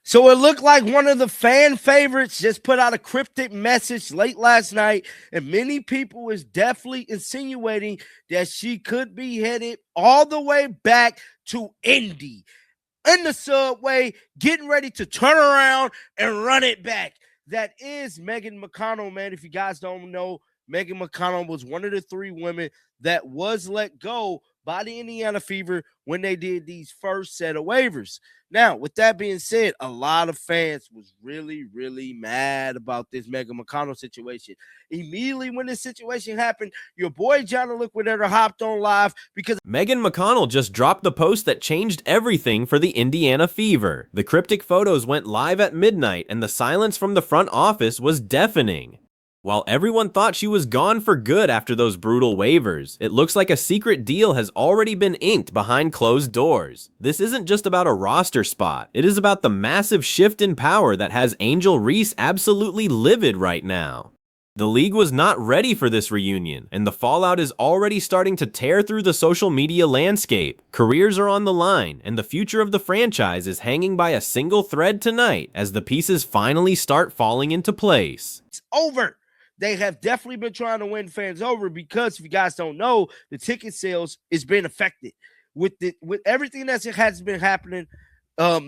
So it looked like one of the fan favorites just put out a cryptic message late last night, and many people is definitely insinuating that she could be headed all the way back to Indy in the subway, getting ready to turn around and run it back. That is Megan McConnell, man. If you guys don't know, Megan McConnell was one of the 3 women that was let go by the Indiana Fever when they did these first set of waivers. Now, with that being said, a lot of fans was really, really mad about this Megan McConnell situation. Immediately when this situation happened, your boy John the Liquidator hopped on live because Megan McConnell just dropped the post that changed everything for the Indiana Fever. The cryptic photos went live at midnight, and the silence from the front office was deafening. While everyone thought she was gone for good after those brutal waivers, it looks like a secret deal has already been inked behind closed doors. This isn't just about a roster spot, it is about the massive shift in power that has Angel Reese absolutely livid right now. The league was not ready for this reunion, and the fallout is already starting to tear through the social media landscape. Careers are on the line, and the future of the franchise is hanging by a single thread tonight as the pieces finally start falling into place. it's over. They have definitely been trying to win fans over because, if you guys don't know, the ticket sales is being affected with everything that has been happening.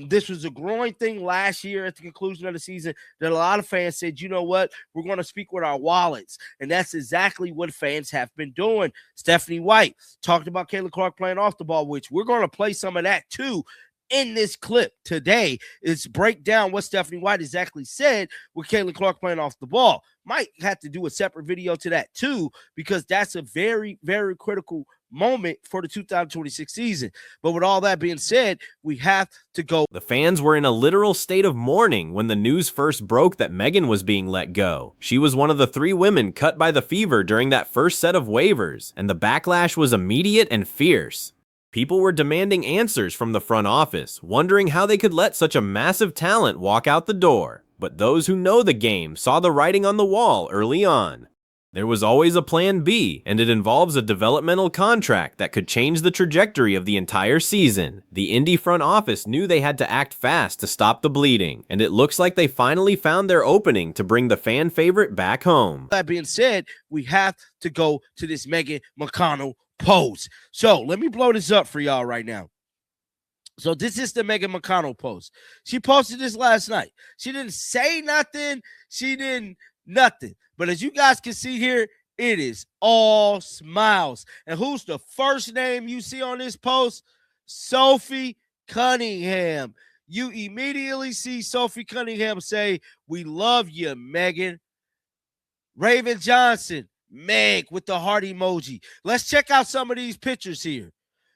This was a growing thing last year at the conclusion of the season that a lot of fans said, you know what, we're going to speak with our wallets. And that's exactly what fans have been doing. Stephanie White talked about Caitlin Clark playing off the ball, which we're going to play some of that too in this clip today. Is break down what Stephanie White exactly said with Caitlin Clark playing off the ball. Might have to do a separate video to that too, because that's a very, very critical moment for the 2026 season. But with all that being said, we have to go. The fans were in a literal state of mourning when the news first broke that Megan was being let go. She was one of the 3 women cut by the Fever during that first set of waivers, and the backlash was immediate and fierce. People were demanding answers from the front office, wondering how they could let such a massive talent walk out the door. But those who know the game saw the writing on the wall early on. There was always a plan B, and it involves a developmental contract that could change the trajectory of the entire season. The Indy front office knew they had to act fast to stop the bleeding, and it looks like they finally found their opening to bring the fan favorite back home. That being said, we have to go to this Megan McConnell post. So let me blow this up for y'all right now. So this is the Megan McConnell post. She posted this last night. She didn't say nothing. She didn't nothing. But as you guys can see here, it is all smiles. And who's the first name you see on this post? Sophie Cunningham. You immediately see Sophie Cunningham say, "We love you, Megan." Raven Johnson, Meg with the heart emoji. Let's check out some of these pictures here.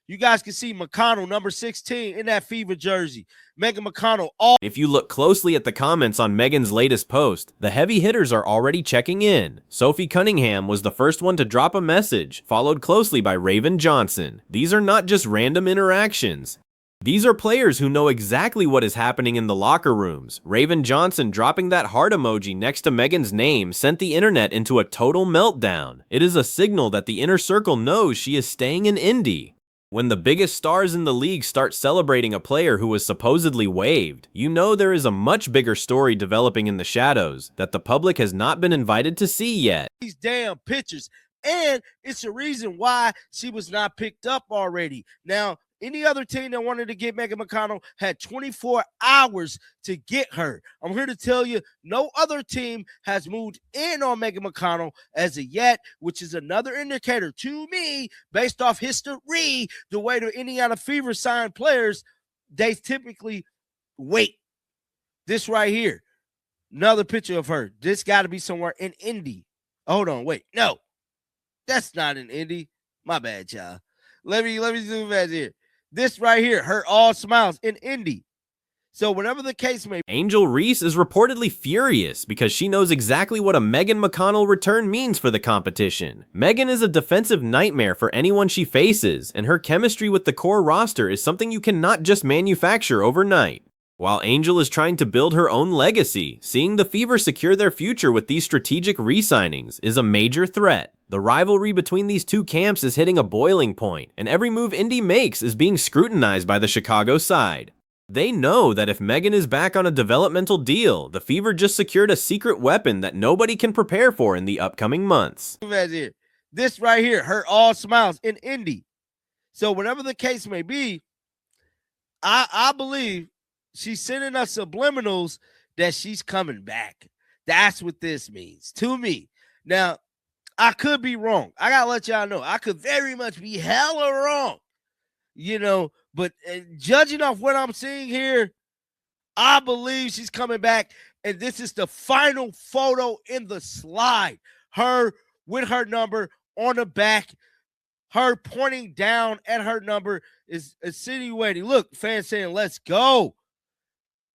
You guys can see McConnell, number 16, in that Fever jersey. Megan McConnell. If you look closely at the comments on Megan's latest post, the heavy hitters are already checking in. Sophie Cunningham was the first one to drop a message, followed closely by Raven Johnson. These are not just random interactions. These are players who know exactly what is happening in the locker rooms. Raven Johnson dropping that heart emoji next to Megan's name sent the internet into a total meltdown. It is a signal that the inner circle knows she is staying in Indy. When the biggest stars in the league start celebrating a player who was supposedly waived, you know there is a much bigger story developing in the shadows that the public has not been invited to see yet. These damn pictures. And it's a reason why she was not picked up already. Now, any other team that wanted to get Megan McConnell had 24 hours to get her. I'm here to tell you, no other team has moved in on Megan McConnell as of yet, which is another indicator to me, based off history, the way the Indiana Fever sign players, they typically wait. This right here, another picture of her. This got to be somewhere in Indy. Hold on, wait. No, that's not in Indy. My bad, y'all. Let me zoom back here. This right here, her all smiles in Indy. So whatever the case may be. Angel Reese is reportedly furious because she knows exactly what a Megan McConnell return means for the competition. Megan is a defensive nightmare for anyone she faces, and her chemistry with the core roster is something you cannot just manufacture overnight. While Angel is trying to build her own legacy, seeing the Fever secure their future with these strategic re-signings is a major threat. The rivalry between these two camps is hitting a boiling point, and every move Indy makes is being scrutinized by the Chicago side. They know that if Megan is back on a developmental deal, the Fever just secured a secret weapon that nobody can prepare for in the upcoming months. This right here, her all smiles in Indy. So whatever the case may be, I believe she's sending us subliminals that she's coming back. That's what this means to me. Now, I could be wrong. I got to let y'all know. I could very much be hella wrong. But judging off what I'm seeing here, I believe she's coming back. And this is the final photo in the slide. Her with her number on the back. Her pointing down at her number is insinuating. Look, fans saying, let's go.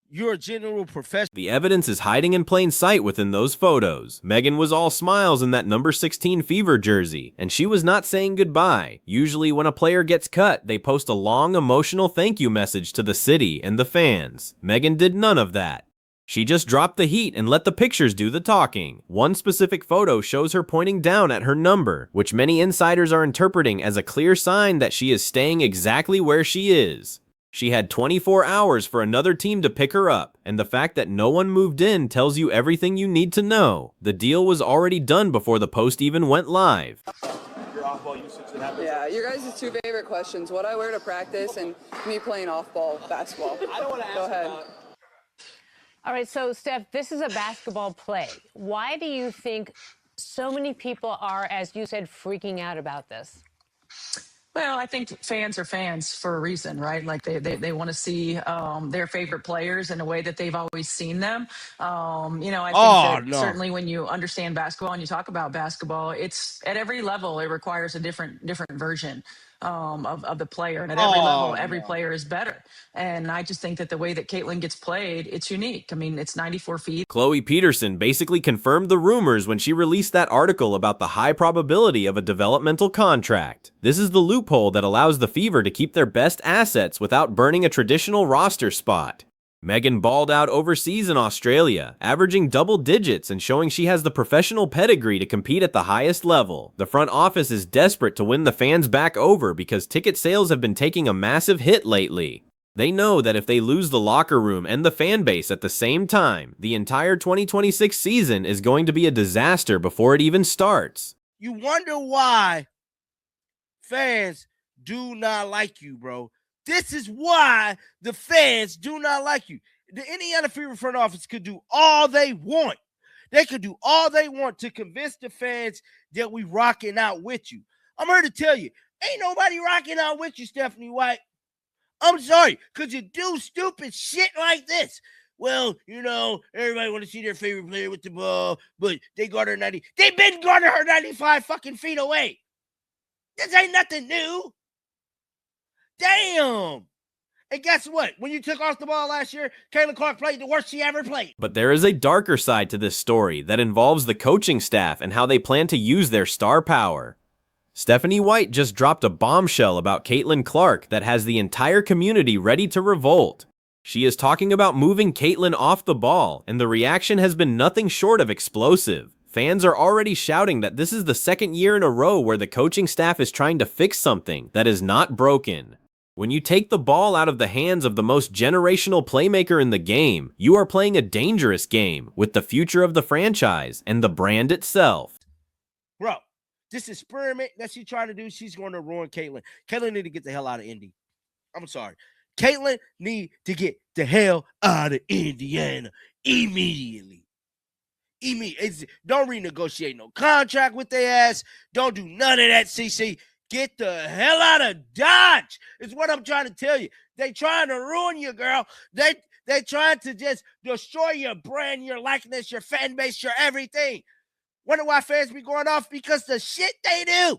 You're a general professional. The evidence is hiding in plain sight within those photos. Megan was all smiles in that number 16 Fever jersey, and she was not saying goodbye. Usually when a player gets cut, they post a long emotional thank you message to the city and the fans. Megan did none of that. She just dropped the heat and let the pictures do the talking. One specific photo shows her pointing down at her number, which many insiders are interpreting as a clear sign that she is staying exactly where she is. She had 24 hours for another team to pick her up, and the fact that no one moved in tells you everything you need to know. The deal was already done before the post even went live. Yeah, your guys' two favorite questions: what I wear to practice and me playing off-ball basketball. I don't want to ask. Go ahead. All right, so Steph, this is a basketball play. Why do you think so many people are, as you said, freaking out about this? Well, I think fans are fans for a reason, right? Like they want to see their favorite players in a way that they've always seen them. I think certainly when you understand basketball and you talk about basketball, it's at every level, it requires a different version of the player. And at every level, every player is better. And I just think that the way that Caitlin gets played, it's unique. I mean, it's 94 feet. Chloe Peterson basically confirmed the rumors when she released that article about the high probability of a developmental contract. This is the loophole that allows the Fever to keep their best assets without burning a traditional roster spot. Megan balled out overseas in Australia, averaging double digits and showing she has the professional pedigree to compete at the highest level. The front office is desperate to win the fans back over because ticket sales have been taking a massive hit lately. They know that if they lose the locker room and the fan base at the same time, the entire 2026 season is going to be a disaster before it even starts. You wonder why fans do not like you, bro. This is why the fans do not like you. The Indiana Fever front office could do all they want. They could do all they want to convince the fans that we rocking out with you. I'm here to tell you, ain't nobody rocking out with you, Stephanie White. I'm sorry, because you do stupid shit like this. Well, everybody want to see their favorite player with the ball, but they guard her 90. They've been guarding her 95 fucking feet away. This ain't nothing new. Damn. And guess what? When you took off the ball last year, Caitlin Clark played the worst she ever played. But there is a darker side to this story that involves the coaching staff and how they plan to use their star power. Stephanie White just dropped a bombshell about Caitlin Clark that has the entire community ready to revolt. She is talking about moving Caitlin off the ball, and the reaction has been nothing short of explosive. Fans are already shouting that this is the second year in a row where the coaching staff is trying to fix something that is not broken. When you take the ball out of the hands of the most generational playmaker in the game, you are playing a dangerous game with the future of the franchise and the brand itself. Bro, this experiment that she's trying to do, she's going to ruin Caitlin. Caitlin need to get the hell out of Indy. I'm sorry. Caitlin need to get the hell out of Indiana immediately. Don't renegotiate no contract with their ass. Don't do none of that, CC. Get the hell out of Dodge is what I'm trying to tell you. They trying to ruin you, girl. They trying to just destroy your brand, your likeness, your fan base, your everything. Wonder why fans be going off? Because the shit they do.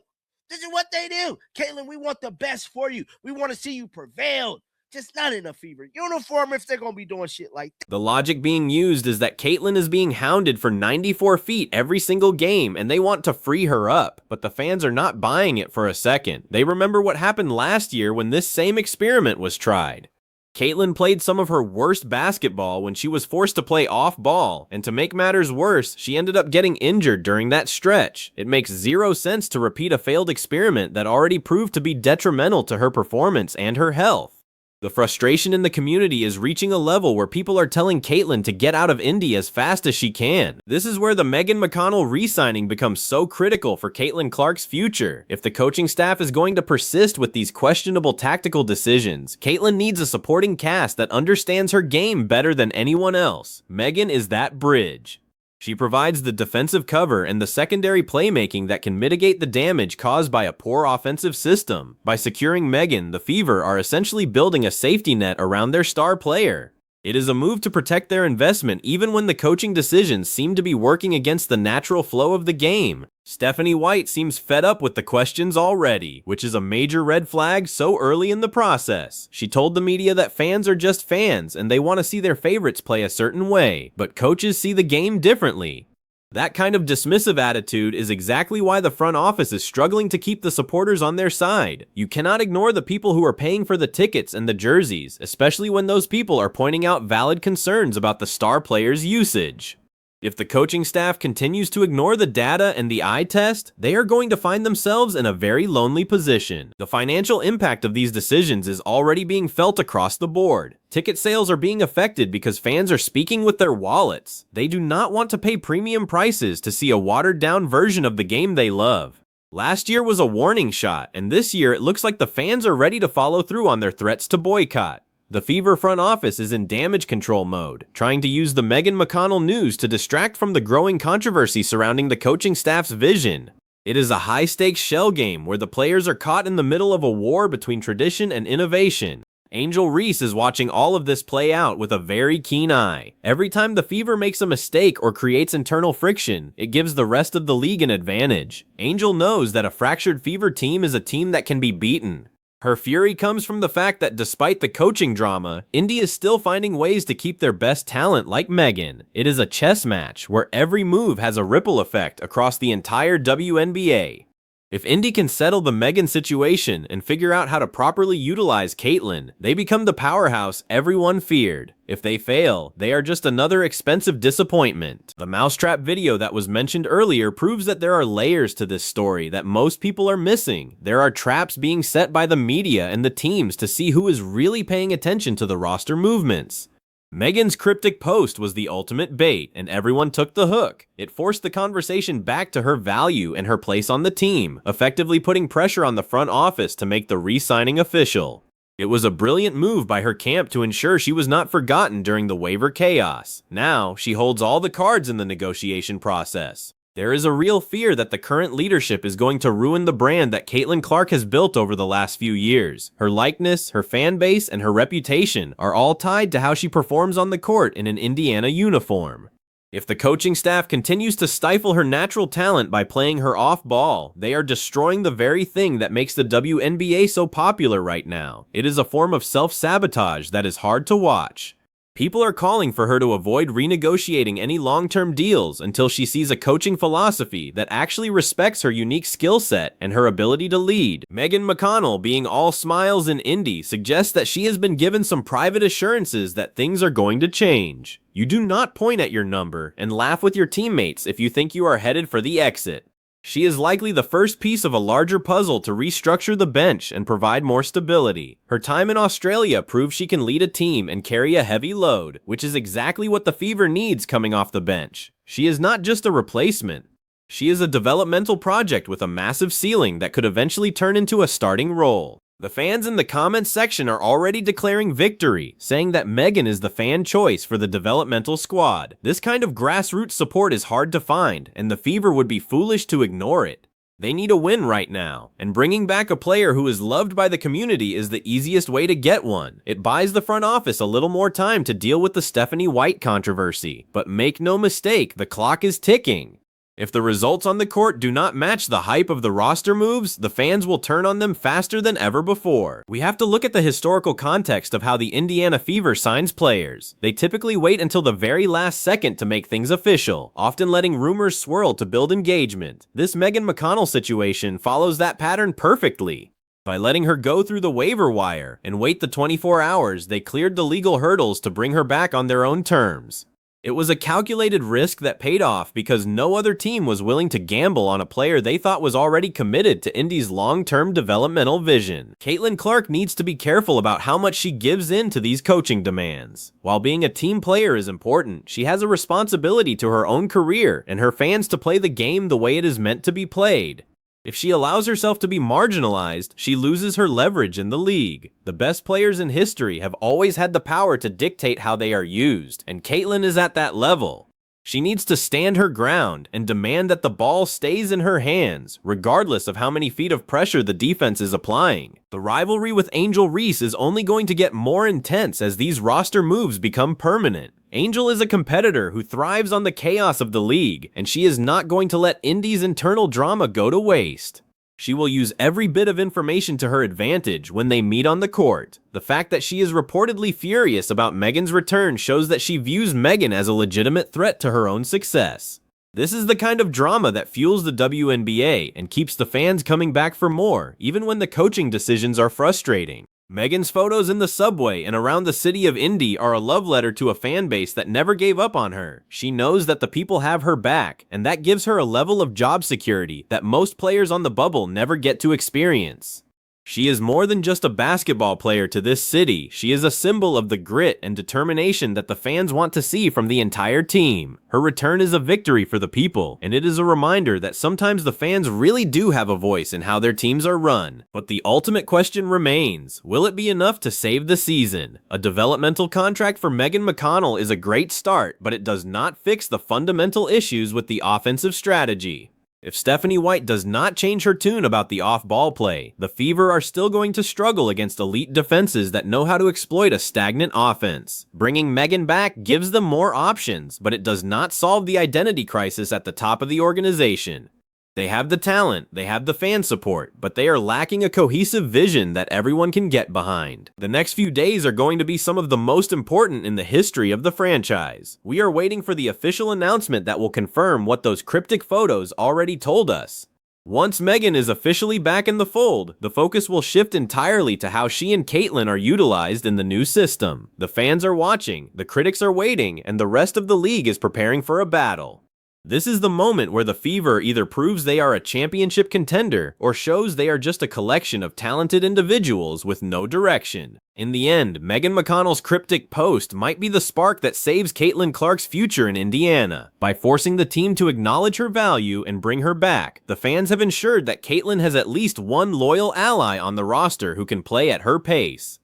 This is what they do. Caitlin, we want the best for you. We want to see you prevail. Just not in a Fever uniform if they're going to be doing shit like that. The logic being used is that Caitlin is being hounded for 94 feet every single game, and they want to free her up. But the fans are not buying it for a second. They remember what happened last year when this same experiment was tried. Caitlin played some of her worst basketball when she was forced to play off ball, and to make matters worse, she ended up getting injured during that stretch. It makes zero sense to repeat a failed experiment that already proved to be detrimental to her performance and her health. The frustration in the community is reaching a level where people are telling Caitlyn to get out of Indy as fast as she can. This is where the Megan McConnell re-signing becomes so critical for Caitlyn Clark's future. If the coaching staff is going to persist with these questionable tactical decisions, Caitlyn needs a supporting cast that understands her game better than anyone else. Megan is that bridge. She provides the defensive cover and the secondary playmaking that can mitigate the damage caused by a poor offensive system. By securing Megan, the Fever are essentially building a safety net around their star player. It is a move to protect their investment even when the coaching decisions seem to be working against the natural flow of the game. Stephanie White seems fed up with the questions already, which is a major red flag so early in the process. She told the media that fans are just fans and they want to see their favorites play a certain way, but coaches see the game differently. That kind of dismissive attitude is exactly why the front office is struggling to keep the supporters on their side. You cannot ignore the people who are paying for the tickets and the jerseys, especially when those people are pointing out valid concerns about the star players' usage. If the coaching staff continues to ignore the data and the eye test, they are going to find themselves in a very lonely position. The financial impact of these decisions is already being felt across the board. Ticket sales are being affected because fans are speaking with their wallets. They do not want to pay premium prices to see a watered-down version of the game they love. Last year was a warning shot, and this year it looks like the fans are ready to follow through on their threats to boycott. The Fever front office is in damage control mode, trying to use the Megan McConnell news to distract from the growing controversy surrounding the coaching staff's vision. It is a high-stakes shell game where the players are caught in the middle of a war between tradition and innovation. Angel Reese is watching all of this play out with a very keen eye. Every time the Fever makes a mistake or creates internal friction, it gives the rest of the league an advantage. Angel knows that a fractured Fever team is a team that can be beaten. Her fury comes from the fact that despite the coaching drama, Indy is still finding ways to keep their best talent like Megan. It is a chess match where every move has a ripple effect across the entire WNBA. If Indy can settle the Megan situation and figure out how to properly utilize Caitlyn, they become the powerhouse everyone feared. If they fail, they are just another expensive disappointment. The mousetrap video that was mentioned earlier proves that there are layers to this story that most people are missing. There are traps being set by the media and the teams to see who is really paying attention to the roster movements. Megan's cryptic post was the ultimate bait, and everyone took the hook. It forced the conversation back to her value and her place on the team, effectively putting pressure on the front office to make the re-signing official. It was a brilliant move by her camp to ensure she was not forgotten during the waiver chaos. Now, she holds all the cards in the negotiation process. There is a real fear that the current leadership is going to ruin the brand that Caitlyn Clark has built over the last few years. Her likeness, her fan base, and her reputation are all tied to how she performs on the court in an Indiana uniform. If the coaching staff continues to stifle her natural talent by playing her off ball, they are destroying the very thing that makes the WNBA so popular right now. It is a form of self-sabotage that is hard to watch. People are calling for her to avoid renegotiating any long-term deals until she sees a coaching philosophy that actually respects her unique skill set and her ability to lead. Megan McConnell, being all smiles in Indy, suggests that she has been given some private assurances that things are going to change. You do not point at your number and laugh with your teammates if you think you are headed for the exit. She is likely the first piece of a larger puzzle to restructure the bench and provide more stability. Her time in Australia proves she can lead a team and carry a heavy load, which is exactly what the Fever needs coming off the bench. She is not just a replacement. She is a developmental project with a massive ceiling that could eventually turn into a starting role. The fans in the comments section are already declaring victory, saying that Megan is the fan choice for the developmental squad. This kind of grassroots support is hard to find, and the Fever would be foolish to ignore it. They need a win right now, and bringing back a player who is loved by the community is the easiest way to get one. It buys the front office a little more time to deal with the Stephanie White controversy, but make no mistake, the clock is ticking. If the results on the court do not match the hype of the roster moves, the fans will turn on them faster than ever before. We have to look at the historical context of how the Indiana Fever signs players. They typically wait until the very last second to make things official, often letting rumors swirl to build engagement. This Megan McConnell situation follows that pattern perfectly. By letting her go through the waiver wire and wait the 24 hours, they cleared the legal hurdles to bring her back on their own terms. It was a calculated risk that paid off because no other team was willing to gamble on a player they thought was already committed to Indy's long-term developmental vision. Caitlin Clark needs to be careful about how much she gives in to these coaching demands. While being a team player is important, she has a responsibility to her own career and her fans to play the game the way it is meant to be played. If she allows herself to be marginalized, she loses her leverage in the league. The best players in history have always had the power to dictate how they are used, and Caitlin is at that level. She needs to stand her ground and demand that the ball stays in her hands, regardless of how many feet of pressure the defense is applying. The rivalry with Angel Reese is only going to get more intense as these roster moves become permanent. Angel is a competitor who thrives on the chaos of the league, and she is not going to let Indy's internal drama go to waste. She will use every bit of information to her advantage when they meet on the court. The fact that she is reportedly furious about Megan's return shows that she views Megan as a legitimate threat to her own success. This is the kind of drama that fuels the WNBA and keeps the fans coming back for more, even when the coaching decisions are frustrating. Megan's photos in the subway and around the city of Indy are a love letter to a fan base that never gave up on her. She knows that the people have her back, and that gives her a level of job security that most players on the bubble never get to experience. She is more than just a basketball player to this city. She is a symbol of the grit and determination that the fans want to see from the entire team. Her return is a victory for the people, and it is a reminder that sometimes the fans really do have a voice in how their teams are run. But the ultimate question remains, will it be enough to save the season? A developmental contract for Megan McConnell is a great start, but it does not fix the fundamental issues with the offensive strategy. If Stephanie White does not change her tune about the off-ball play, the Fever are still going to struggle against elite defenses that know how to exploit a stagnant offense. Bringing Megan back gives them more options, but it does not solve the identity crisis at the top of the organization. They have the talent, they have the fan support, but they are lacking a cohesive vision that everyone can get behind. The next few days are going to be some of the most important in the history of the franchise. We are waiting for the official announcement that will confirm what those cryptic photos already told us. Once Megan is officially back in the fold, the focus will shift entirely to how she and Caitlin are utilized in the new system. The fans are watching, the critics are waiting, and the rest of the league is preparing for a battle. This is the moment where the Fever either proves they are a championship contender or shows they are just a collection of talented individuals with no direction. In the end, Megan McConnell's cryptic post might be the spark that saves Caitlin Clark's future in Indiana. By forcing the team to acknowledge her value and bring her back, the fans have ensured that Caitlin has at least one loyal ally on the roster who can play at her pace.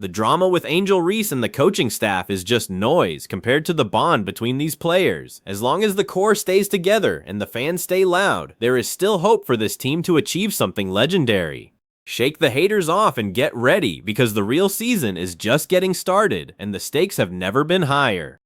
The drama with Angel Reese and the coaching staff is just noise compared to the bond between these players. As long as the core stays together and the fans stay loud, there is still hope for this team to achieve something legendary. Shake the haters off and get ready because the real season is just getting started and the stakes have never been higher.